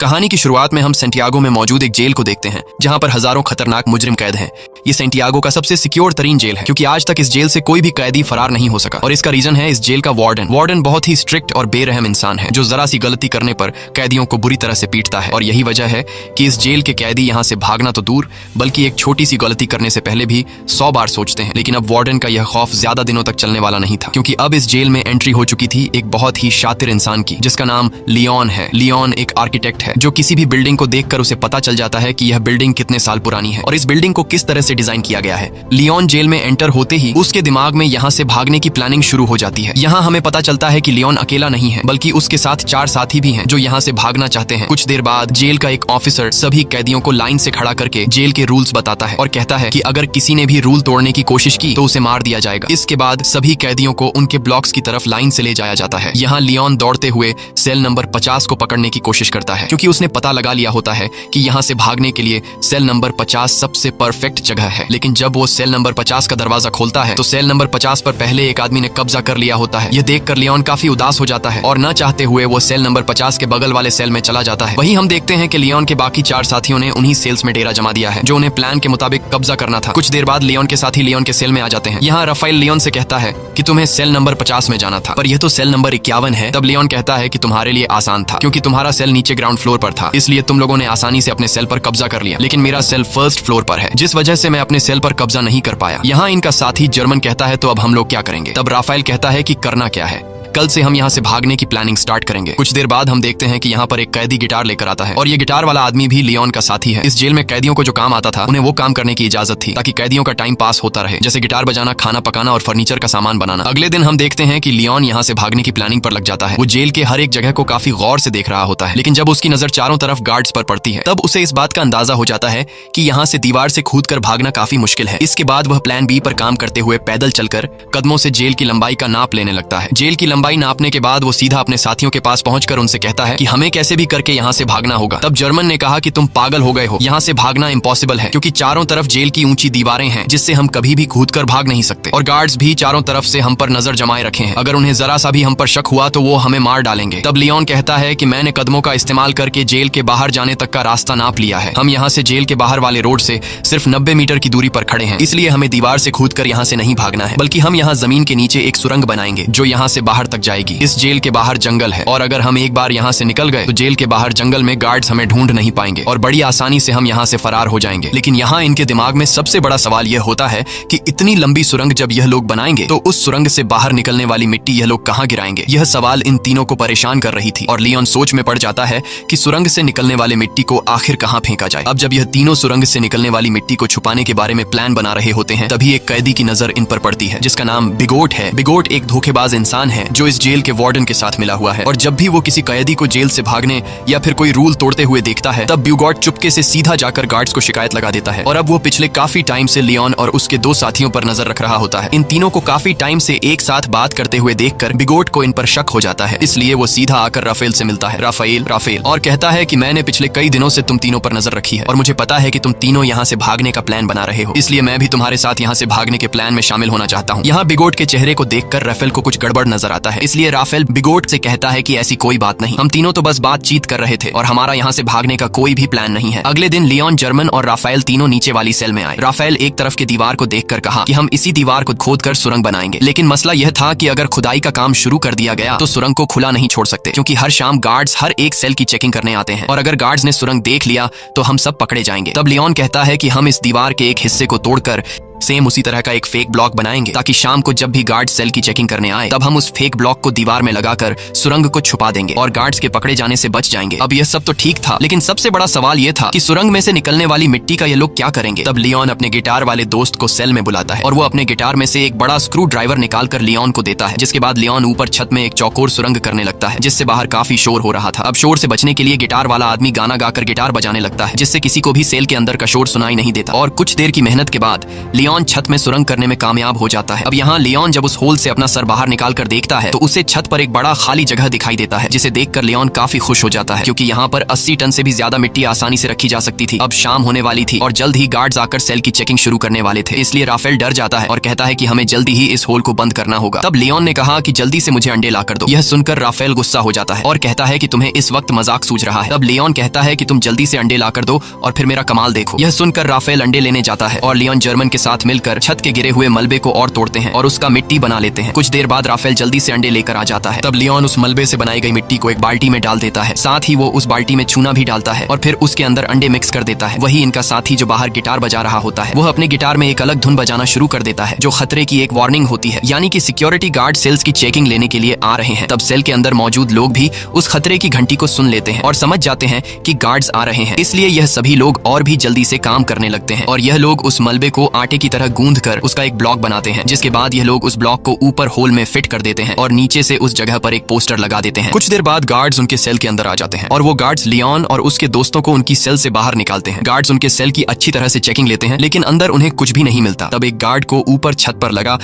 कहानी की शुरुआत में हम सेंटियागो में मौजूद एक जेल को देखते हैं जहां पर हजारों खतरनाक मुजरिम कैद हैं। ये सेंटियागो का सबसे सिक्योर तरीन जेल है क्योंकि आज तक इस जेल से कोई भी कैदी फरार नहीं हो सका और इसका रीजन है इस जेल का वार्डन बहुत ही स्ट्रिक्ट और बेरहम इंसान है जो जरा सी गलती करने पर कैदियों को बुरी तरह से पीटता है। और यही वजह है कि इस जेल के कैदी यहाँ से भागना तो दूर बल्कि एक छोटी सी गलती करने से पहले भी 100 बार सोचते हैं। लेकिन अब वार्डन का यह खौफ ज्यादा दिनों तक चलने वाला नहीं था क्योंकि अब इस जेल में एंट्री हो चुकी थी एक बहुत ही शातिर इंसान की जिसका नाम लियोन है। लियोन एक आर्किटेक्ट है जो किसी भी बिल्डिंग को देखकर उसे पता चल जाता है कि यह बिल्डिंग कितने साल पुरानी है और इस बिल्डिंग को किस तरह से डिजाइन किया गया है। लियोन जेल में एंटर होते ही उसके दिमाग में यहाँ से भागने की प्लानिंग शुरू हो जाती है। यहाँ हमें पता चलता है कि लियोन अकेला नहीं है बल्कि उसके साथ 4 साथी भी हैं जो यहाँ से भागना चाहते हैं। कुछ देर बाद जेल का एक ऑफिसर सभी कैदियों को लाइन से खड़ा करके जेल के रूल्स बताता है और कहता है कि अगर किसी ने भी रूल तोड़ने की कोशिश की तो उसे मार दिया जाएगा। इसके बाद सभी कैदियों को उनके ब्लॉक्स की तरफ लाइन से ले जाया जाता है। यहाँ लियोन दौड़ते हुए सेल नंबर 50 को पकड़ने की कोशिश करता है क्योंकि उसने पता लगा लिया होता है कि यहाँ से भागने के लिए सेल नंबर 50 सबसे परफेक्ट जगह है। लेकिन जब वो सेल नंबर 50 का दरवाजा खोलता है तो सेल नंबर 50 पर पहले एक आदमी ने कब्जा कर लिया होता है। यह देखकर लियोन काफी उदास हो जाता है और न चाहते हुए वो सेल नंबर 50 के बगल वाले सेल में चला जाता है। वहीं हम देखते हैं कि लियोन के बाकी 4 साथियों ने उन्हीं सेल्स में डेरा जमा दिया है जो उन्हें प्लान के मुताबिक कब्जा करना था। कुछ देर बाद लियोन के साथी लियोन के सेल में आ जाते हैं। यहाँ राफेल लियोन से कहता है कि तुम्हें सेल नंबर 50 में जाना था पर यह तो सेल नंबर 51 है। तब लियोन कहता है कि तुम्हारे लिए आसान था क्योंकि तुम्हारा सेल नीचे ग्राउंड फ्लोर पर था इसलिए तुम लोगों ने आसानी से अपने सेल पर कब्जा कर लिया, लेकिन मेरा सेल फर्स्ट फ्लोर पर है जिस वजह से मैं अपने सेल पर कब्जा नहीं कर पाया। यहाँ इनका साथी जर्मन कहता है तो अब हम लोग क्या करेंगे। तब राफेल कहता है कि करना क्या है, कल से हम यहाँ से भागने की प्लानिंग स्टार्ट करेंगे। कुछ देर बाद हम देखते हैं कि यहाँ पर एक कैदी गिटार लेकर आता है और ये गिटार वाला आदमी भी लियोन का साथी है। इस जेल में कैदियों को जो काम आता था उन्हें वो काम करने की इजाजत थी ताकि कैदियों का टाइम पास होता रहे, जैसे गिटार बजाना, खाना पकाना और फर्नीचर का सामान बनाना। अगले दिन हम देखते हैं कि लियोन यहाँ से भागने की प्लानिंग पर लग जाता है। वो जेल के हर एक जगह को काफी गौर से देख रहा होता है, लेकिन जब उसकी नजर चारों तरफ गार्ड्स पर पड़ती है तब उसे इस बात का अंदाजा हो जाता है कि यहाँ से दीवार से कूदकर भागना काफी मुश्किल है। इसके बाद वह प्लान बी पर काम करते हुए पैदल चलकर कदमों से जेल की लंबाई का नाप लेने लगता है। जेल की लंबाई नापने के बाद वो सीधा अपने साथियों के पास पहुंचकर उनसे कहता है कि हमें कैसे भी करके यहाँ से भागना होगा। तब जर्मन ने कहा कि तुम पागल हो गए हो, यहाँ से भागना इम्पॉसिबल है क्योंकि चारों तरफ जेल की ऊंची दीवारें हैं जिससे हम कभी भी कूदकर भाग नहीं सकते और गार्ड्स भी चारों तरफ से हम पर नजर जमाए रखे हैं। अगर उन्हें जरा सा भी हम पर शक हुआ तो वो हमें मार डालेंगे। तब लियोन कहता है कि मैंने कदमों का इस्तेमाल करके जेल के बाहर जाने तक का रास्ता नाप लिया है। हम यहाँ से जेल के बाहर वाले रोड से सिर्फ 90 मीटर की दूरी पर खड़े हैं, इसलिए हमें दीवार से कूदकर यहाँ से नहीं भागना है बल्कि हम यहाँ जमीन के नीचे एक सुरंग बनाएंगे जो यहाँ से बाहर तक जाएगी। इस जेल के बाहर जंगल है और अगर हम एक बार यहाँ से निकल गए तो जेल के बाहर जंगल में गार्ड्स हमें ढूंढ नहीं पाएंगे और बड़ी आसानी से हम यहाँ से फरार हो जाएंगे। लेकिन यहाँ इनके दिमाग में सबसे बड़ा सवाल यह होता है कि इतनी लंबी सुरंग जब यह लोग बनाएंगे तो उस सुरंग से बाहर निकलने वाली मिट्टी यह लोग कहाँ गिराएंगे। यह सवाल इन तीनों को परेशान कर रही थी और लियोन सोच में पड़ जाता है कि सुरंग से निकलने वाली मिट्टी को आखिर कहाँ फेंका जाए। अब जब यह तीनों सुरंग से निकलने वाली मिट्टी को छुपाने के बारे में प्लान बना रहे होते हैं तभी एक कैदी की नजर इन पर पड़ती है जिसका नाम बिगोट है। बिगोट एक धोखेबाज इंसान है जो इस जेल के वार्डन के साथ मिला हुआ है और जब भी वो किसी कैदी को जेल से भागने या फिर कोई रूल तोड़ते हुए देखता है तब बिगोट चुपके से सीधा जाकर गार्ड्स को शिकायत लगा देता है। और अब वो पिछले काफी टाइम से लियोन और उसके 2 साथियों पर नजर रख रहा होता है। इन तीनों को काफी टाइम से एक साथ बात करते हुए देखकर बिगोट को इन पर शक हो जाता है, इसलिए वो सीधा आकर राफेल से मिलता है, राफेल और कहता है कि मैंने पिछले कई दिनों से तुम तीनों पर नजर रखी है और मुझे पता है कि तुम तीनों यहाँ से भागने का प्लान बना रहे हो, इसलिए मैं भी तुम्हारे साथ यहाँ से भागने के प्लान में शामिल होना चाहता हूँ। यहाँ बिगोट के चेहरे को देखकर राफेल को कुछ गड़बड़ नजर आता है, इसलिए राफेल बिगोट से कहता है कि ऐसी कोई बात नहीं, हम तीनों तो बस बातचीत कर रहे थे और हमारा यहाँ से भागने का कोई भी प्लान नहीं है। अगले दिन लियोन, जर्मन और राफेल तीनों नीचे वाली सेल में आए। राफेल एक तरफ की दीवार को देखकर कहा कि हम इसी दीवार को खोदकर सुरंग बनाएंगे, लेकिन मसला यह था कि अगर खुदाई का काम शुरू कर दिया गया तो सुरंग को खुला नहीं छोड़ सकते क्योंकि हर शाम गार्ड्स हर एक सेल की चेकिंग करने आते हैं और अगर गार्ड्स ने सुरंग देख लिया तो हम सब पकड़े जाएंगे। तब लियोन कहता है कि हम इस दीवार के एक हिस्से को तोड़कर सेम उसी तरह का एक फेक ब्लॉक बनाएंगे ताकि शाम को जब भी गार्ड सेल की चेकिंग करने आए तब हम उस फेक ब्लॉक को दीवार में लगाकर सुरंग को छुपा देंगे और गार्ड्स के पकड़े जाने से बच जाएंगे। अब यह सब तो ठीक था, लेकिन सबसे बड़ा सवाल यह था कि सुरंग में से निकलने वाली मिट्टी का ये लोग क्या करेंगे। तब लियोन अपने गिटार वाले दोस्त को सेल में बुलाता है और वो अपने गिटार में से एक बड़ा स्क्रू ड्राइवर निकालकर लियोन को देता है, जिसके बाद लियोन ऊपर छत में एक चौकोर सुरंग करने लगता है जिससे बाहर काफी शोर हो रहा था। अब शोर से बचने के लिए गिटार वाला आदमी गाना गाकर गिटार बजाने लगता है जिससे किसी को भी सेल के अंदर का शोर सुनाई नहीं देता और कुछ देर की मेहनत के बाद लियोन लियोन छत में सुरंग करने में कामयाब हो जाता है। अब यहाँ लियोन जब उस होल से अपना सर बाहर निकाल कर देखता है तो उसे छत पर एक बड़ा खाली जगह दिखाई देता है, जिसे देखकर लियोन काफी खुश हो जाता है क्योंकि यहाँ पर 80 टन से भी ज्यादा मिट्टी आसानी से रखी जा सकती थी। अब शाम होने वाली थी और जल्द ही गार्ड्स आकर सेल की चेकिंग शुरू करने वाले थे, इसलिए राफेल डर जाता है और कहता है कि हमें जल्दी ही इस होल को बंद करना होगा। तब लियोन ने कहा कि जल्दी से मुझे अंडे ला कर दो। यह सुनकर राफेल गुस्सा हो जाता है और कहता है कि तुम्हें इस वक्त मजाक सूझ रहा है। तब लियोन कहता है कि तुम जल्दी से अंडे ला कर दो और फिर मेरा कमाल देखो। यह सुनकर राफेल अंडे लेने जाता है और लियोन जर्मन के साथ मिलकर छत के गिरे हुए मलबे को और तोड़ते हैं और उसका मिट्टी बना लेते हैं। कुछ देर बाद राफेल जल्दी से अंडे लेकर आ जाता है। तब लियोन उस मलबे से बनाई गई मिट्टी को एक बाल्टी में डाल देता है, साथ ही वो उस बाल्टी में चूना भी डालता है और फिर उसके अंदर अंडे मिक्स कर देता है। वही इनका साथी जो बाहर गिटार बजा रहा होता है, वह अपने गिटार में एक अलग धुन बजाना शुरू कर देता है जो खतरे की एक वार्निंग होती है, यानी कि सिक्योरिटी गार्ड सेल्स की चेकिंग लेने के लिए आ रहे हैं। तब सेल के अंदर मौजूद लोग भी उस खतरे की घंटी को सुन लेते हैं और समझ जाते हैं कि गार्ड्स आ रहे हैं, इसलिए यह सभी लोग और भी जल्दी से काम करने लगते हैं और यह लोग उस मलबे को आटे की तरह गूंद कर उसका एक ब्लॉक बनाते हैं, जिसके बाद यह लोग उस ब्लॉक को ऊपर होल में फिट कर देते हैं और नीचे से उस जगह पर एक पोस्टर लगा देते हैं। कुछ देर बाद गार्ड्स उनके सेल के अंदर आ जाते हैं और वो गार्ड्स लियोन और उसके दोस्तों को उनकी सेल से बाहर निकालते हैं। गार्ड्स उनके सेल की अच्छी तरह से चेकिंग लेते हैं, लेकिन अंदर उन्हें कुछ भी नहीं मिलता। तब एक गार्ड को ऊपर छत पर लगा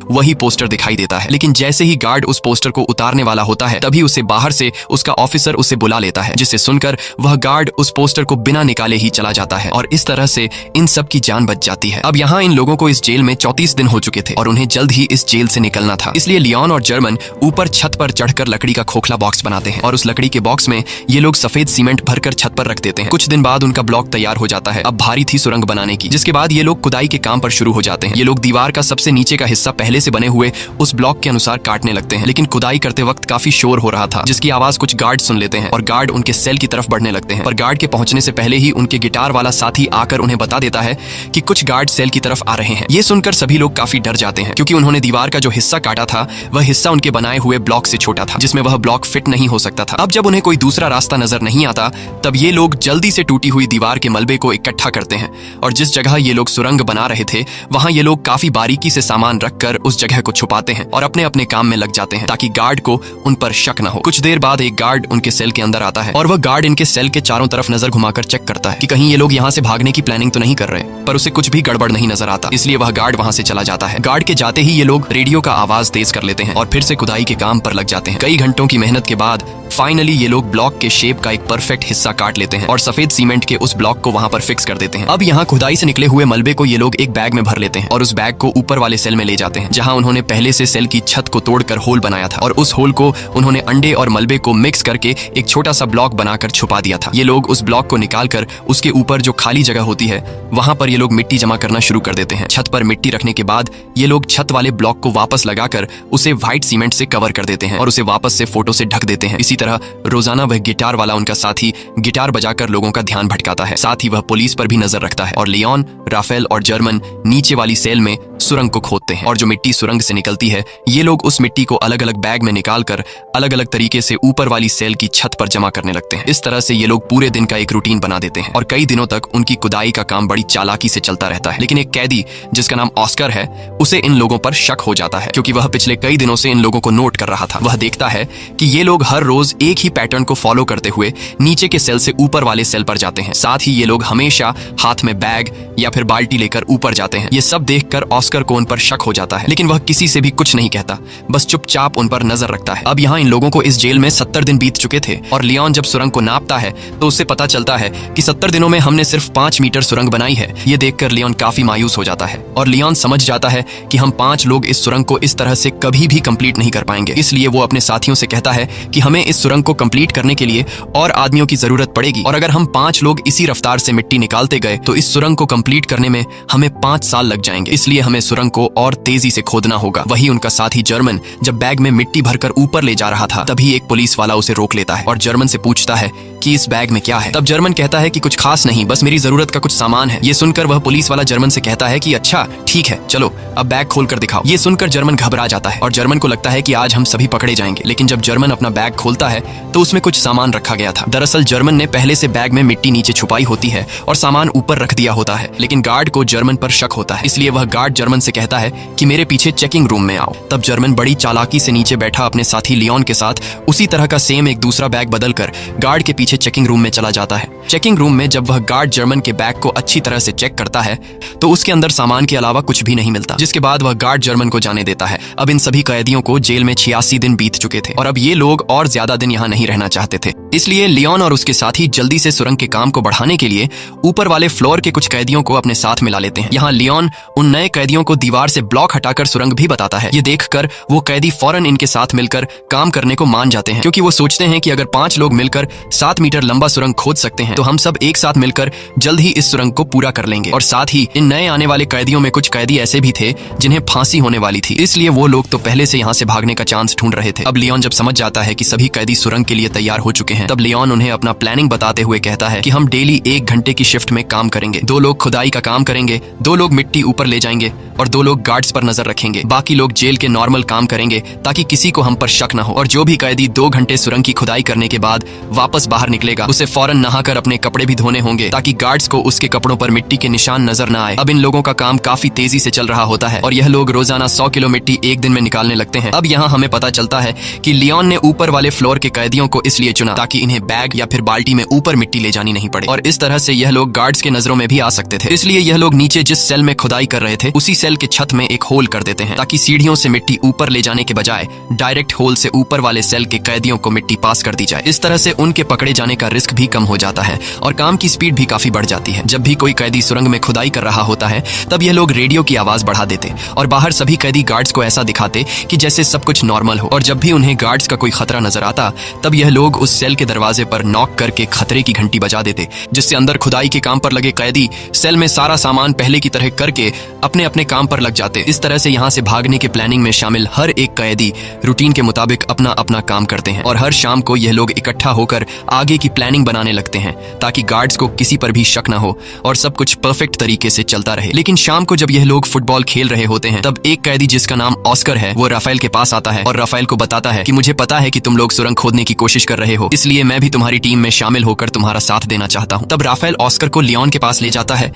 वही पोस्टर दिखाई देता है, लेकिन जैसे ही गार्ड उस पोस्टर को उतारने वाला होता है तभी उसे बाहर से उसका ऑफिसर उसे बुला लेता है, जिसे सुनकर वह गार्ड उस पोस्टर को बिना निकाले ही चला जाता है और इस तरह से इन सब की जान बच जाती है। अब यहाँ इन लोगों को इस जेल में 34 दिन हो चुके थे और उन्हें जल्द ही इस जेल से निकलना था, इसलिए लियोन और जर्मन ऊपर छत पर चढ़कर लकड़ी का खोखला बॉक्स बनाते हैं और उस लकड़ी के बॉक्स में ये लोग सफेद सीमेंट भरकर छत पर रख देते हैं। कुछ दिन बाद उनका ब्लॉक तैयार हो जाता है, अब भारी थी सुरंग बनाने की, जिसके बाद ये लोग खुदाई के काम पर शुरू हो जाते हैं। ये लोग दीवार का सबसे नीचे का हिस्सा पहले से बने हुए उस ब्लॉक के अनुसार काटने लगते हैं, लेकिन खुदाई करते वक्त काफी शोर हो रहा था, जिसकी आवाज कुछ गार्ड सुन लेते हैं और गार्ड उनके सेल की तरफ बढ़ने लगते हैं। पर गार्ड के पहुंचने से पहले ही उनके गिटार वाला साथी आकर उन्हें बता देता है कि कुछ गार्ड सेल की तरफ आ रहे हैं। ये सुनकर सभी लोग काफी डर जाते हैं क्योंकि उन्होंने दीवार का जो हिस्सा काटा था वह हिस्सा उनके बनाए हुए ब्लॉक से छोटा था, जिसमें वह ब्लॉक फिट नहीं हो सकता था। अब जब उन्हें कोई दूसरा रास्ता नजर नहीं आता तब ये लोग जल्दी से टूटी हुई दीवार के मलबे को इकट्ठा करते हैं और जिस जगह ये लोग सुरंग बना रहे थे वहां ये लोग काफी बारीकी से सामान रखकर उस जगह को छुपाते हैं और अपने अपने काम में लग जाते हैं ताकि गार्ड को उन पर शक न हो। कुछ देर बाद एक गार्ड उनके सेल के अंदर आता है और वह गार्ड इनके सेल के चारों तरफ नजर घुमाकर चेक करता है कि कहीं ये लोग यहाँ से भागने की प्लानिंग तो नहीं कर रहे, पर उसे कुछ भी गड़बड़ नहीं नजर आता, इसलिए वह गार्ड वहां से चला जाता है। गार्ड के जाते ही ये लोग रेडियो का आवाज तेज कर लेते हैं और फिर से खुदाई के काम पर लग जाते हैं। कई घंटों की मेहनत के बाद फाइनली ये लोग ब्लॉक के शेप का एक परफेक्ट हिस्सा काट लेते हैं और सफेद सीमेंट के उस ब्लॉक को वहां पर फिक्स कर देते हैं। अब यहाँ खुदाई से निकले हुए मलबे को ये लोग एक बैग में भर लेते हैं और उस बैग को ऊपर वाले सेल में ले जाते हैं, जहाँ उन्होंने पहले से सेल की छत को तोड़कर होल बनाया था और उस होल को उन्होंने अंडे और मलबे को मिक्स करके एक छोटा सा ब्लॉक बनाकर छुपा दिया था। ये लोग उस ब्लॉक को निकालकर उसके ऊपर जो खाली जगह होती है वहां पर ये लोग मिट्टी जमा करना शुरू कर देते हैं। छत पर मिट्टी रखने के बाद ये लोग छत वाले ब्लॉक को वापस लगाकर उसे व्हाइट सीमेंट से कवर कर देते हैं और उसे वापस से फोटो से ढक देते हैं। इसी तरह रोजाना वह गिटार वाला उनका साथी गिटार बजाकर लोगों का ध्यान भटकाता है, साथ ही वह पुलिस पर भी नजर रखता है और लियोन, राफेल और जर्मन नीचे वाली सेल में सुरंग को खोदते हैं और जो मिट्टी सुरंग से निकलती है ये लोग उस मिट्टी को अलग अलग बैग में निकालकर अलग अलग तरीके से ऊपर वाली सेल की छत पर जमा करने लगते हैं। इस तरह से ये लोग पूरे दिन का एक रूटीन बना देते हैं और कई दिनों तक उनकी खुदाई का काम बड़ी चालाकी से चलता रहता है। लेकिन एक कैदी जिसका नाम ऑस्कर है उसे इन लोगों पर शक हो जाता है क्योंकि वह पिछले कई दिनों से इन लोगों को नोट कर रहा था। वह देखता है कि ये लोग हर रोज एक ही पैटर्न को फॉलो करते हुए नीचे के सेल से ऊपर वाले सेल पर जाते हैं, साथ ही ये लोग हमेशा हाथ में बैग या फिर बाल्टी लेकर ऊपर जाते हैं। ये सब देखकर ऑस्कर को उन पर शक हो जाता है, लेकिन वह किसी से भी कुछ नहीं कहता, बस चुपचाप उन पर नजर रखता है। अब यहाँ इन लोगों को इस जेल में 70 दिन बीत चुके थे और लियोन जब सुरंग को नापता है तो उससे पता चलता है कि 70 दिनों में हमने सिर्फ 5 मीटर सुरंग बनाई है। ये देखकर लियोन काफी मायूस हो जाता है और लियोन समझ जाता है कि हम 5 लोग इस सुरंग को इस तरह से कभी भी कंप्लीट नहीं कर पाएंगे, इसलिए वो अपने साथियों से कहता है कि हमें इस सुरंग को कंप्लीट करने के लिए और आदमियों की जरूरत पड़ेगी और अगर हम 5 लोग इसी रफ्तार से मिट्टी निकालते गए तो इस सुरंग को कंप्लीट करने में हमें 5 साल लग जाएंगे, इसलिए हमें सुरंग को और तेजी से खोदना होगा। वही उनका साथी जर्मन जब बैग में मिट्टी भरकर ऊपर ले जा रहा था तभी एक पुलिस वाला उसे रोक लेता है और जर्मन से पूछता है कि इस बैग में क्या है। तब जर्मन कहता है कि कुछ खास नहीं, बस मेरी जरूरत का कुछ सामान है। ये सुनकर वह पुलिस वाला जर्मन से कहता है कि अच्छा ठीक है, चलो अब बैग खोल कर दिखाओ। ये सुनकर जर्मन घबरा जाता है और जर्मन को लगता है कि आज हम सभी पकड़े जाएंगे, लेकिन जब जर्मन अपना बैग खोलता है तो उसमें कुछ सामान रखा गया था। दरअसल जर्मन ने पहले से बैग में मिट्टी नीचे छुपाई होती है और सामान ऊपर रख दिया होता है, लेकिन गार्ड को जर्मन पर शक होता है, इसलिए वह गार्ड जर्मन से कहता है कि मेरे पीछे चेकिंग रूम में आओ। तब जर्मन बड़ी चालाकी से नीचे बैठा अपने साथी लियोन के साथ उसी तरह का सेम एक दूसरा बैग बदलकर गार्ड के पीछे चेकिंग रूम में चला जाता है चेकिंग रूम में जब वह गार्ड जर्मन के बैग को अच्छी तरह से चेक करता है तो उसके अंदर सामान के अलावा कुछ भी नहीं मिलता, जिसके बाद वह गार्ड जर्मन को जाने देता है। अब इन सभी कैदियों को जेल में 86 दिन बीत चुके थे और अब ये लोग और ज्यादा दिन यहाँ नहीं रहना चाहते थे। इसलिए लियोन और उसके साथी जल्दी से सुरंग के काम को बढ़ाने के लिए ऊपर वाले फ्लोर के कुछ कैदियों को अपने साथ मिला लेते हैं। यहाँ लियोन उन नए कैदियों को दीवार से ब्लॉक हटाकर सुरंग भी बताता है। ये देखकर वो कैदी फौरन इनके साथ मिलकर काम करने को मान जाते हैं, क्योंकि वो सोचते हैं कि अगर 5 लोग मिलकर 7 मीटर लंबा सुरंग खोद सकते हैं तो हम सब एक साथ मिलकर जल्द ही इस सुरंग को पूरा कर लेंगे। और साथ ही इन नए आने वाले कैदियों में कुछ कैदी ऐसे भी थे जिन्हें फांसी होने वाली थी, इसलिए वो लोग तो पहले से यहाँ से भागने का चांस ढूंढ रहे थे। अब लियोन जब समझ जाता है कि सभी कैदी सुरंग के लिए तैयार हो चुके हैं, तब लियोन उन्हें अपना प्लानिंग बताते हुए कहता है कि हम डेली 1 घंटे की शिफ्ट में काम करेंगे। 2 लोग खुदाई का काम करेंगे, 2 लोग मिट्टी ऊपर ले जाएंगे और 2 लोग गार्ड्स पर नजर रखेंगे। बाकी लोग जेल के नॉर्मल काम करेंगे ताकि किसी को हम पर शक न हो। और जो भी कैदी 2 घंटे सुरंग की खुदाई करने के बाद वापस बाहर निकलेगा उसे फौरन नहाकर अपने कपड़े भी धोने होंगे ताकि गार्ड्स को उसके कपड़ों पर मिट्टी के निशान नजर न आए। अब इन लोगों का काम काफी तेजी से चल रहा होता है और यह लोग रोजाना 100 किलो मिट्टी एक दिन में निकालने लगते हैं। अब यहाँ हमें पता चलता है कि लियोन ने ऊपर वाले फ्लोर के कैदियों को इसलिए चुना ताकि इन्हें बैग या फिर बाल्टी में ऊपर मिट्टी ले जानी नहीं पड़े और इस तरह से यह लोग गार्ड्स के नजरों में भी आ सकते थे। इसलिए यह लोग नीचे जिस सेल में खुदाई कर रहे थे उसी सेल के छत में एक होल कर देते हैं ताकि सीढ़ियों से मिट्टी ऊपर ले जाने के बजाय डायरेक्ट होल से ऊपर वाले सेल के कैदियों को मिट्टी पास कर दी जाए। इस तरह से उनके पकड़े जाने का रिस्क भी कम हो जाता है और काम की स्पीड भी काफी बढ़ जाती है। जब भी कोई कैदी सुरंग में खुदाई कर रहा होता है तब यह लोग रेडियो की आवाज बढ़ा देते और बाहर सभी कैदी गार्ड्स को ऐसा दिखाते कि जैसे सब कुछ नॉर्मल हो। और जब भी उन्हें गार्ड्स का कोई खतरा नजर आता तब यह लोग उस सेल के दरवाजे पर नॉक करके खतरे की घंटी बजा देते, जिससे अंदर खुदाई के काम पर लगे कैदी सेल में सारा सामान पहले की तरह करके अपने अपने काम पर लग जाते। इस तरह से यहाँ से भागने के प्लानिंग में शामिल हर एक कैदी रूटीन के मुताबिक अपना अपना काम करते हैं और हर शाम को यह लोग इकट्ठा होकर आगे की प्लानिंग बनाने लगते हैं ताकि गार्ड्स को किसी पर भी शक न हो और सब कुछ परफेक्ट तरीके से चलता रहे। लेकिन शाम को जब यह लोग फुटबॉल खेल रहे होते हैं तब एक कैदी जिसका नाम ऑस्कर है वो राफेल के पास आता है और राफेल को बताता है कि मुझे पता है कि तुम लोग सुरंग खोदने की कोशिश कर रहे हो, इसलिए मैं भी तुम्हारी टीम में शामिल होकर तुम्हारा साथ देना चाहता हूँ। तब राफेल ऑस्कर को लियोन के पास ले जाता है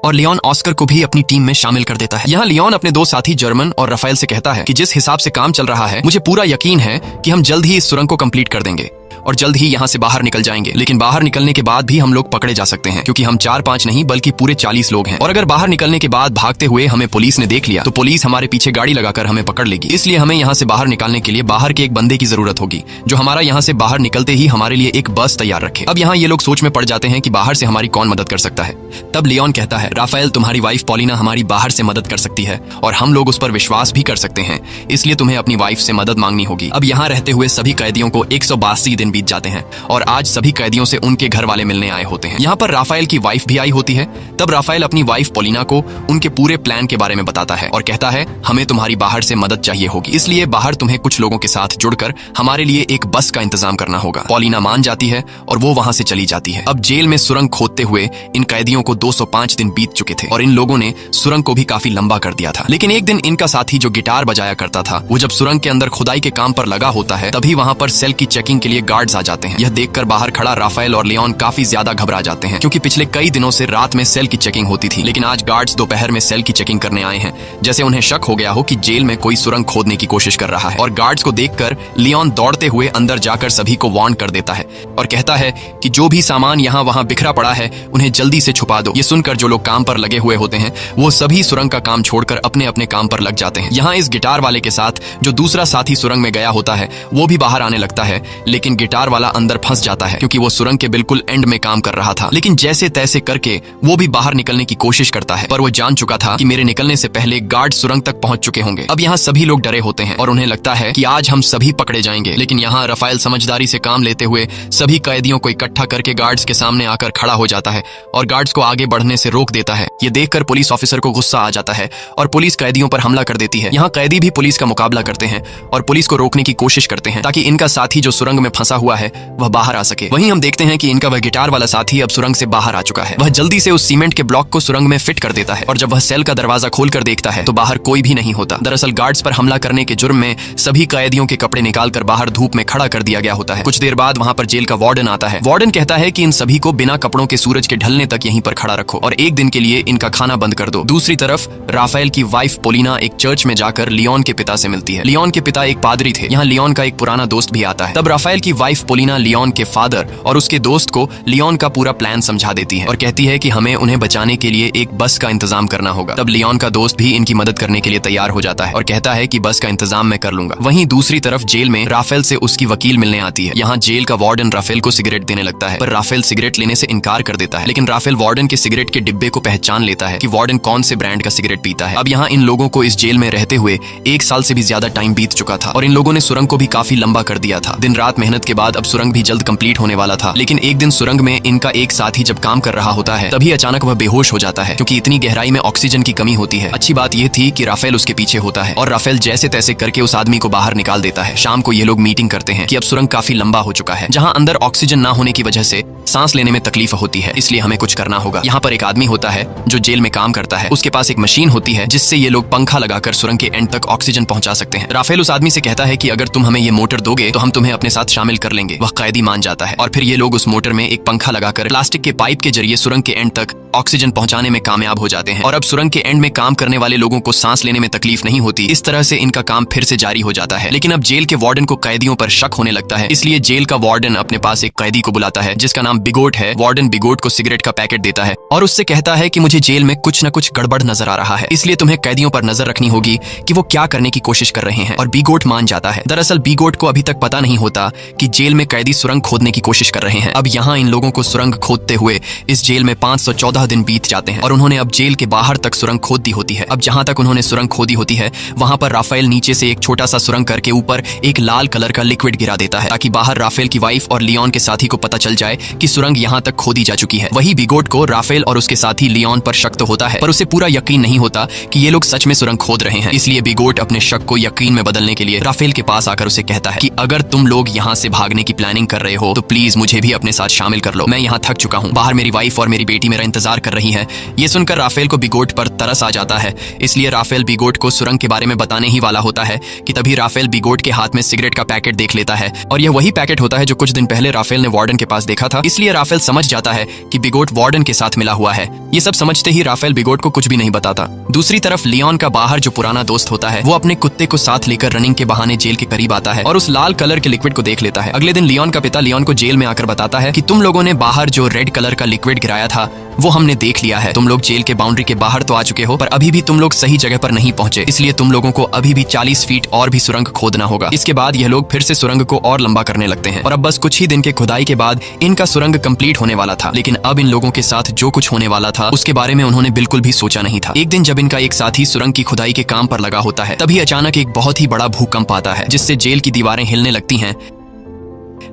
और लियोन ऑस्कर को भी अपनी टीम में शामिल कर देता है। यहाँ लियोन अपने 2 साथी जर्मन और राफेल से कहता है कि जिस हिसाब से काम चल रहा है मुझे पूरा यकीन है कि हम जल्द ही इस सुरंग को कंप्लीट कर देंगे और जल्द ही यहाँ से बाहर निकल जाएंगे। लेकिन बाहर निकलने के बाद भी हम लोग पकड़े जा सकते हैं क्योंकि हम 4-5 नहीं बल्कि पूरे 40 लोग हैं और अगर बाहर निकलने के बाद भागते हुए हमें पुलिस ने देख लिया तो पुलिस हमारे पीछे गाड़ी लगाकर हमें पकड़ लेगी। इसलिए हमें यहाँ से बाहर निकालने के लिए बाहर के एक बंदे की जरूरत होगी जो हमारा यहाँ से बाहर निकलते ही हमारे लिए एक बस तैयार रखे। अब यहाँ ये लोग सोच में पड़ जाते हैं कि बाहर से हमारी कौन मदद कर सकता है। तब लियोन कहता है राफेल तुम्हारी वाइफ पॉलिना हमारी बाहर से मदद कर सकती है और हम लोग उस पर विश्वास भी कर सकते हैं, इसलिए तुम्हें अपनी वाइफ से मदद मांगनी होगी। अब यहाँ रहते हुए सभी कैदियों को 182 दिन बीत जाते हैं और आज सभी कैदियों से उनके घर वाले मिलने आए होते हैं। यहाँ पर राफेल की वाइफ भी आई होती है। तब राफेल अपनी वाइफ पॉलिना को उनके पूरे प्लान के बारे में बताता है और कहता है हमें तुम्हारी बाहर से मदद चाहिए होगी, इसलिए बाहर तुम्हें कुछ लोगों के साथ जुड़कर हमारे लिए एक बस का इंतजाम करना होगा। पॉलिना मान जाती है और वो वहां से चली जाती है। अब जेल में सुरंग खोदते हुए इन कैदियों को 205 दिन बीत चुके थे और इन लोगों ने सुरंग को भी काफी लंबा कर दिया था। लेकिन एक दिन इनका साथी जो गिटार बजाया करता था वो जब सुरंग के अंदर खुदाई के काम पर लगा होता है तभी वहां पर सेल की चेकिंग के लिए गार्ड्स आ जाते हैं। यह देखकर बाहर खड़ा राफेल और लियोन काफी ज्यादा घबरा जाते हैं क्योंकि पिछले कई दिनों से रात में सेल की चेकिंग होती थी, लेकिन आज गार्ड्स दोपहर में सेल की चेकिंग करने आए हैं, जैसे उन्हें शक हो गया हो कि जेल में कोई सुरंग खोदने की कोशिश कर रहा है। और गार्ड्स को देखकर लियोन दौड़ते हुए अंदर जाकर सभी को वार्न कर देता है और कहता है कि जो भी सामान यहाँ वहाँ बिखरा पड़ा है उन्हें जल्दी से छुपा दो। ये सुनकर जो लोग काम पर लगे हुए होते हैं वो सभी सुरंग का काम छोड़कर अपने अपने काम पर लग जाते हैं। यहाँ इस गिटार वाले के साथ जो दूसरा साथी सुरंग में गया होता है वो भी बाहर आने लगता है, लेकिन गिटार वाला अंदर फंस जाता है क्योंकि वो सुरंग के बिल्कुल एंड में काम कर रहा था। लेकिन जैसे तैसे करके वो भी बाहर निकलने की कोशिश करता है, पर वो जान चुका था कि मेरे निकलने से पहले गार्ड सुरंग तक पहुंच चुके होंगे। अब यहाँ सभी लोग डरे होते हैं और उन्हें लगता है कि आज हम सभी पकड़े जाएंगे। लेकिन यहाँ राफेल समझदारी से काम लेते हुए सभी कैदियों को इकट्ठा करके गार्ड्स के सामने आकर खड़ा हो जाता है और गार्ड्स को आगे बढ़ने से रोक देता है। ये देखकर पुलिस ऑफिसर को गुस्सा आ जाता है और पुलिस कैदियों पर हमला कर देती है। यहाँ कैदी भी पुलिस का मुकाबला करते हैं और पुलिस को रोकने की कोशिश करते हैं ताकि इनका साथी जो सुरंग में फंसा हुआ है वह बाहर आ सके। वहीं हम देखते हैं कि इनका वह गिटार वाला साथी अब सुरंग से बाहर आ चुका है। वह जल्दी से उस सीमेंट के ब्लॉक को सुरंग में फिट कर देता है और जब वह सेल का दरवाजा खोलकर देखता है तो बाहर कोई भी नहीं होता। दरअसल गार्ड्स पर हमला करने के जुर्म में सभी कैदियों के कपड़े निकालकर बाहर धूप में खड़ा कर दिया गया होता है। कुछ देर बाद वहां पर जेल का वार्डन आता है। वार्डन कहता है कि इन सभी को बिना कपड़ों के सूरज के ढलने तक यहीं पर खड़ा रखो और एक दिन के लिए इनका खाना बंद कर दो। दूसरी तरफ राफेल की वाइफ पोलिना एक चर्च में जाकर लियोन के पिता से मिलती है। लियोन के पिता एक पादरी थे। यहाँ लियोन का एक पुराना दोस्त भी आता है। तब राफेल की वाइफ पोलिना लियोन के फादर और उसके दोस्त को लियोन का पूरा प्लान समझा देती है और कहती है कि हमें उन्हें बचाने के लिए एक बस का इंतजाम करना होगा। तब लियोन का दोस्त भी इनकी मदद करने के लिए तैयार हो जाता है और कहता है कि बस का इंतजाम मैं कर लूंगा। वहीं दूसरी तरफ जेल में राफेल से उसकी वकील मिलने आती है। यहाँ जेल का वार्डन राफेल को सिगरेट देने लगता है, पर राफेल सिगरेट लेने से इनकार कर देता है। लेकिन राफेल वार्डन के सिगरेट के डिब्बे को पहचान लेता है कि वार्डन कौन से ब्रांड का सिगरेट पीता है। अब यहाँ इन लोगों को इस जेल में रहते हुए 1 साल से भी ज्यादा टाइम बीत चुका था और इन लोगों ने सुरंग को भी काफी लंबा कर दिया था। दिन रात मेहनत के बाद अब सुरंग भी जल्द कंप्लीट होने वाला था। लेकिन एक दिन सुरंग में इनका एक साथी जब काम कर रहा होता है तभी अचानक वह बेहोश हो जाता है क्योंकि इतनी गहराई में ऑक्सीजन की कमी होती है। अच्छी बात यह थी कि राफेल उसके पीछे होता है और राफेल जैसे तैसे करके उस आदमी को बाहर निकाल देता है। शाम को ये लोग मीटिंग करते हैं कि अब सुरंग काफी लंबा हो चुका है, जहाँ अंदर ऑक्सीजन ना होने की वजह से सांस लेने में तकलीफ होती है, इसलिए हमें कुछ करना होगा। यहाँ पर एक आदमी होता है जो जेल में काम करता है, उसके पास एक मशीन होती है जिससे ये लोग पंखा लगाकर सुरंग के एंड तक ऑक्सीजन पहुंचा सकते हैं। राफेल उस आदमी से कहता है कि अगर तुम हमें ये मोटर दोगे तो हम तुम्हें अपने साथ शामिल कर लेंगे। वह कैदी मान जाता है और फिर ये लोग उस मोटर में एक पंखा लगाकर प्लास्टिक के पाइप के जरिए सुरंग के एंड तक ऑक्सीजन पहुंचाने में कामयाब हो जाते हैं और अब सुरंग के एंड में काम करने वाले लोगों को सांस लेने में तकलीफ नहीं होती। इस तरह से इनका काम फिर से जारी हो जाता है। लेकिन अब जेल के वार्डन को कैदियों पर शक होने लगता है, इसलिए जेल का वार्डन अपने पास एक कैदी को बुलाता है जिसका नाम बिगोट है। वार्डन बिगोट को सिगरेट का पैकेट देता है और उससे कहता है कि मुझे जेल में कुछ न कुछ गड़बड़ नजर आ रहा है, इसलिए तुम्हें कैदियों पर नजर रखनी होगी कि वो क्या करने की कोशिश कर रहे हैं। और बिगोट मान जाता है। दरअसल बिगोट को अभी तक पता नहीं होता कि जेल में कैदी सुरंग खोदने की कोशिश कर रहे हैं। अब यहाँ इन लोगों को सुरंग खोदते हुए इस जेल में 514 दिन बीत जाते हैं और उन्होंने अब जेल के बाहर तक सुरंग खोद दी होती है। अब जहां तक उन्होंने सुरंग खोदी होती है वहां पर राफेल नीचे से एक छोटा सा सुरंग करके ऊपर एक लाल कलर का लिक्विड गिरा देता है ताकि बाहर राफेल की वाइफ और लियोन के साथी को पता चल जाए कि सुरंग यहां तक खोदी जा चुकी है। वही बिगोट को राफेल और उसके साथी लियोन पर शक तो होता है, पर उसे पूरा यकीन नहीं होता कि ये लोग सच में सुरंग खोद रहे हैं। इसलिए बिगोट अपने शक को यकीन में बदलने के लिए राफेल के पास आकर उसे कहता है कि अगर तुम लोग यहाँ से भागने की प्लानिंग कर रहे हो तो प्लीज मुझे भी अपने साथ शामिल कर लो। मैं यहाँ थक चुका हूँ, बाहर मेरी वाइफ और मेरी बेटी मेरा इंतजार कर रही है। ये सुनकर राफेल को बिगोट पर तरस आ जाता है, इसलिए राफेल बिगोट को सुरंग के बारे में बताने ही वाला होता है कि तभी राफेल बिगोट के हाथ में सिगरेट का पैकेट देख लेता है और यह वही पैकेट होता है जो कुछ दिन पहले राफेल ने वार्डन के पास देखा था। इसलिए राफेल समझ जाता है कि बिगोट वार्डन के साथ मिला हुआ है। ये सब समझते ही राफेल बिगोट को कुछ भी नहीं बताता। दूसरी तरफ लियोन का बाहर जो पुराना दोस्त होता है वो अपने कुत्ते को साथ लेकर रनिंग के बहाने जेल के करीब आता है और उस लाल कलर के लिक्विड को देख लेता है। अगले दिन लियोन का पिता लियोन को जेल में आकर बताता है कि तुम लोगों ने बाहर जो रेड कलर का लिक्विड गिराया था वो हमने देख लिया है। तुम लोग जेल के बाउंड्री के बाहर तो आ चुके हो, पर अभी भी तुम लोग सही जगह पर नहीं पहुंचे, इसलिए तुम लोगों को अभी भी 40 फीट और भी सुरंग खोदना होगा। इसके बाद यह लोग फिर से सुरंग को और लंबा करने लगते हैं और अब बस कुछ ही दिन के खुदाई के बाद इनका सुरंग कंप्लीट होने वाला था। लेकिन अब इन लोगों के साथ जो कुछ होने वाला था उसके बारे में उन्होंने बिल्कुल भी सोचा नहीं था। एक दिन जब इनका एक साथी सुरंग की खुदाई के काम पर लगा होता है तभी अचानक एक बहुत ही बड़ा भूकंप आता है जिससे जेल की दीवारें हिलने लगती हैं।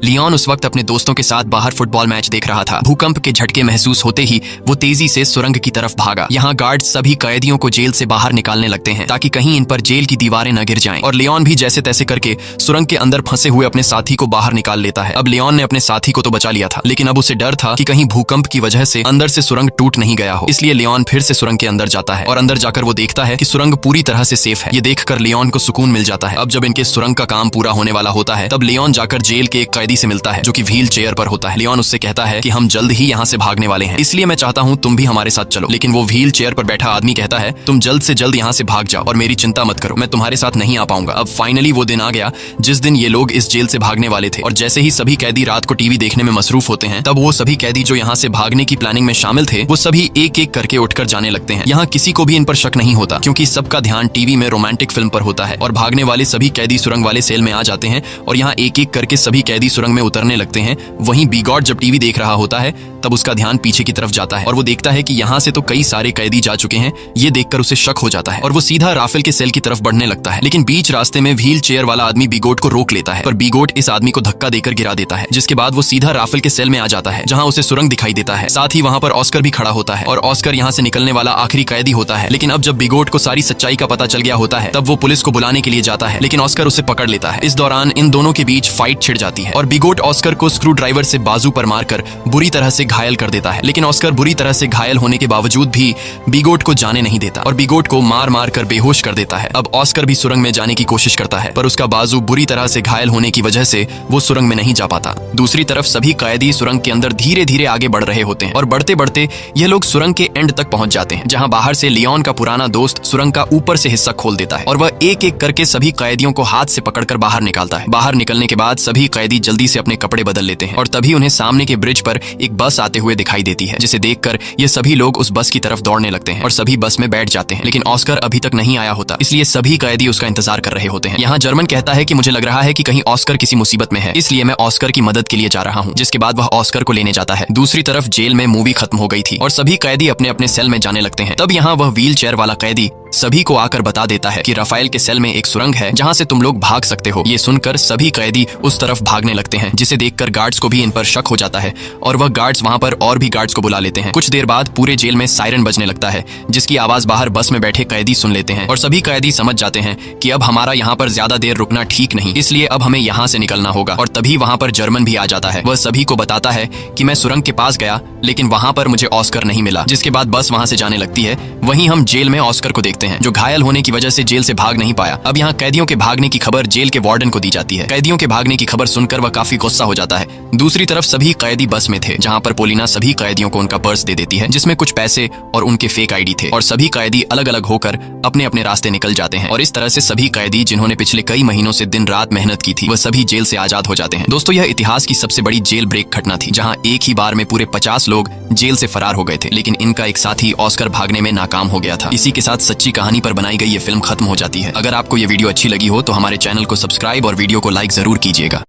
लियोन उस वक्त अपने दोस्तों के साथ बाहर फुटबॉल मैच देख रहा था। भूकंप के झटके महसूस होते ही वो तेजी से सुरंग की तरफ भागा। यहाँ गार्ड सभी कैदियों को जेल से बाहर निकालने लगते हैं ताकि कहीं इन पर जेल की दीवारें न गिर जाएं। और लियोन भी जैसे तैसे करके सुरंग के अंदर फंसे हुए अपने साथी को बाहर निकाल लेता है। अब लियोन ने अपने साथी को तो बचा लिया था, लेकिन अब उसे डर था कि कहीं भूकंप की वजह से अंदर से सुरंग टूट नहीं गया हो। इसलिए लियोन फिर से सुरंग के अंदर जाता है और अंदर जाकर वो देखता है कि सुरंग पूरी तरह से सेफ है। ये देखकर लियोन को सुकून मिल जाता है। अब जब इनके सुरंग का काम पूरा होने वाला होता है तब लियोन जाकर जेल के एक कैदी से मिलता है जो कि व्हील चेयर पर होता है। लियोन उससे कहता है कि हम जल्द ही यहाँ से भागने वाले हैं, इसलिए मैं चाहता हूँ तुम भी हमारे साथ चलो। लेकिन वो व्हील चेयर पर बैठा आदमी कहता है तुम जल्द से जल्द यहाँ से भाग जाओ और मेरी चिंता मत करो, मैं तुम्हारे साथ नहीं आ पाऊंगा। अब फाइनली वो दिन आ गया जिस दिन ये लोग इस जेल से भागने वाले थे और जैसे ही सभी कैदी रात को टीवी देखने में मसरूफ होते हैं तब वो सभी कैदी जो यहाँ से भागने की प्लानिंग में शामिल थे वो सभी एक एक करके उठकर जाने लगते हैं। यहाँ किसी को भी इन पर शक नहीं होता क्योंकि सबका ध्यान टीवी में रोमांटिक फिल्म पर होता है और भागने वाले सभी कैदी सुरंग वाले सेल में आ जाते हैं और यहाँ एक एक करके सभी कैदी सुरंग में उतरने लगते हैं। वहीं बिगॉट जब टीवी देख रहा होता है तब उसका ध्यान पीछे की तरफ जाता है और वो देखता है कि यहाँ से तो कई सारे कैदी जा चुके हैं। ये देखकर उसे शक हो जाता है और वो सीधा राफेल के सेल की तरफ बढ़ने लगता है। लेकिन बीच रास्ते में व्हील चेयर वाला आदमी बिगोट को रोक लेता है, पर बिगोट इस आदमी को धक्का देकर गिरा देता है, जिसके बाद वो सीधा राफेल के सेल में आ जाता है जहाँ उसे सुरंग दिखाई देता है। साथ ही वहाँ पर ऑस्कर भी खड़ा होता है और ऑस्कर यहाँ से निकलने वाला आखिरी कैदी होता है। लेकिन अब जब बिगोट को सारी सच्चाई का पता चल गया होता है तब वो पुलिस को बुलाने के लिए जाता है, लेकिन ऑस्कर उसे पकड़ लेता है। इस दौरान इन दोनों के बीच फाइट छिड़ जाती है और बिगोट ऑस्कर को स्क्रू ड्राइवर से बाजू पर मारकर बुरी तरह से घायल कर देता है। लेकिन ऑस्कर बुरी तरह से घायल होने के बावजूद भी बिगोट को जाने नहीं देता और बिगोट को मार मार कर बेहोश कर देता है। अब ऑस्कर भी सुरंग में जाने की कोशिश करता है, पर उसका बाजू बुरी तरह से घायल होने की वजह से वो सुरंग में नहीं जा पाता। दूसरी तरफ सभी कैदी सुरंग के अंदर धीरे धीरे आगे बढ़ रहे होते हैं और बढ़ते बढ़ते ये लोग सुरंग के एंड तक पहुंच जाते हैं, जहां बाहर से लियोन का पुराना दोस्त सुरंग का ऊपर से हिस्सा खोल देता है और वह एक एक करके सभी कैदियों को हाथ से पकड़कर बाहर निकालता है। बाहर निकलने के बाद सभी कैदी जल्दी से अपने कपड़े बदल लेते हैं और तभी उन्हें सामने के ब्रिज पर एक बस आते हुए दिखाई देती है, जिसे देखकर ये सभी लोग उस बस की तरफ दौड़ने लगते हैं और सभी बस में बैठ जाते हैं। लेकिन ऑस्कर अभी तक नहीं आया होता, इसलिए सभी कैदी उसका इंतजार कर रहे होते हैं। यहाँ जर्मन कहता है कि मुझे लग रहा है कि कहीं ऑस्कर किसी मुसीबत में है, इसलिए मैं ऑस्कर की मदद के लिए जा रहा हूँ। जिसके बाद वह ऑस्कर को लेने जाता है। दूसरी तरफ जेल में मूवी खत्म हो गई थी और सभी कैदी अपने अपने सेल में जाने लगते हैं। तब यहाँ वह व्हील चेयर वाला कैदी सभी को आकर बता देता है कि राफेल के सेल में एक सुरंग है जहाँ से तुम लोग भाग सकते हो। ये सुनकर सभी कैदी उस तरफ भागने लगते हैं, जिसे देखकर गार्ड्स को भी इन पर शक हो जाता है और वह गार्ड्स वहाँ पर और भी गार्ड्स को बुला लेते हैं। कुछ देर बाद पूरे जेल में सायरन बजने लगता है, जिसकी आवाज बाहर बस में बैठे कैदी सुन लेते हैं और सभी कैदी समझ जाते हैं कि अब हमारा यहाँ पर ज्यादा देर रुकना ठीक नहीं, इसलिए अब हमें यहाँ से निकलना होगा। और तभी वहाँ पर जर्मन भी आ जाता है। वह सभी को बताता है कि मैं सुरंग के पास गया, लेकिन वहाँ पर मुझे ऑस्कर नहीं मिला। जिसके बाद बस वहाँ से जाने लगती है। वहीं हम जेल में ऑस्कर को देखते हैं, जो घायल होने की वजह से जेल से भाग नहीं पाया। अब यहाँ कैदियों के भागने की खबर जेल के वार्डन को दी जाती है। कैदियों के भागने की खबर सुनकर वह काफी गुस्सा हो जाता है। दूसरी तरफ सभी कैदी बस में थे, जहाँ पर पोलिना सभी कैदियों को उनका पर्स दे देती है, जिसमें कुछ पैसे और उनके फेक आईडी थे और सभी कैदी अलग अलग होकर अपने अपने रास्ते निकल जाते हैं। और इस तरह से सभी कैदी जिन्होंने पिछले कई महीनों से दिन रात मेहनत की थी, वह सभी जेल से आजाद हो जाते हैं। दोस्तों, यह इतिहास की सबसे बड़ी जेल ब्रेक घटना थी, जहाँ एक ही बार में पूरे 50 लोग जेल से फरार हो गए थे, लेकिन इनका एक साथी ऑस्कर भागने में नाकाम हो गया था। इसी के साथ सच्ची कहानी पर बनाई गई ये फिल्म खत्म हो जाती है। अगर आपको ये वीडियो अच्छी लगी हो तो हमारे चैनल को सब्सक्राइब और वीडियो को लाइक जरूर कीजिएगा।